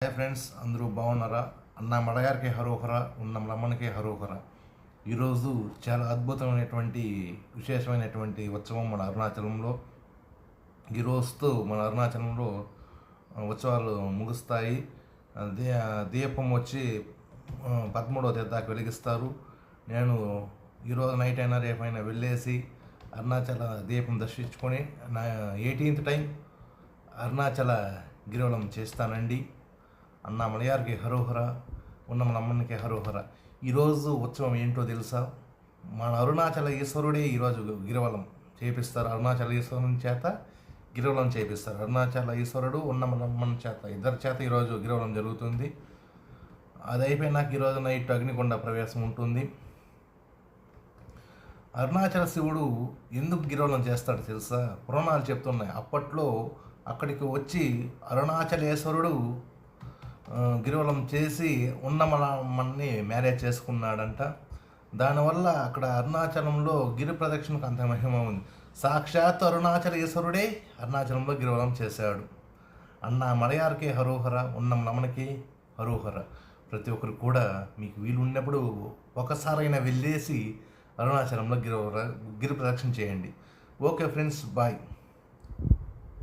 Hi friends, అందరూ బాగున్నారా? అన్న మడగారికి హరోహర, ఉన్న రమ్మనికి హరోహర. ఈరోజు చాలా అద్భుతమైనటువంటి విశేషమైనటువంటి ఉత్సవం మన అరుణాచలంలో. ఈరోజుతో మన అరుణాచలంలో ఉత్సవాలు ముగుస్తాయి. దీపం వచ్చి 13వ తేదీ దాకా వెలిగిస్తారు. నేను ఈరోజు నైట్ అయినా రేపైనా వెళ్ళేసి అరుణాచల దీపం దర్శించుకొని 18th టైం అరుణాచల గిరివలం చేస్తానండి. అన్న మలయార్కి హరోహర, ఉన్న మన అమ్మనికి హరోహర. ఈరోజు ఉత్సవం ఏంటో తెలుసా? మన అరుణాచల ఈశ్వరుడే ఈరోజు గిరివలం చేపిస్తారు. అరుణాచల ఈశ్వరుని చేత గిరివలం చేపిస్తారు. అరుణాచల ఈశ్వరుడు ఉన్న మన అమ్మని చేత, ఇద్దరి చేత ఈరోజు గిరివలం జరుగుతుంది. అది అయిపోయినాక ఈరోజు నైట్ అగ్నికొండ ప్రవేశం ఉంటుంది. అరుణాచల శివుడు ఎందుకు గిరివలం చేస్తాడు తెలుసా? పురాణాలు చెప్తున్నాయి. అప్పట్లో అక్కడికి వచ్చి అరుణాచలేశ్వరుడు గిరివలం చేసి ఉన్నమని మ్యారేజ్ చేసుకున్నాడంట. దానివల్ల అక్కడ అరుణాచలంలో గిరి ప్రదక్షిణకు అంత మహిమ ఉంది. సాక్షాత్ అరుణాచలేశ్వరుడే అరుణాచలంలో గిరివలం చేశాడు. అన్న మలయార్కే హరోహర, ఉన్న నమనకి హరోహర. ప్రతి ఒక్కరు కూడా మీకు వీలు ఉన్నప్పుడు ఒకసారైనా వెళ్ళేసి అరుణాచలంలో గిరి ప్రదక్షిణ చేయండి. Okay friends, bye.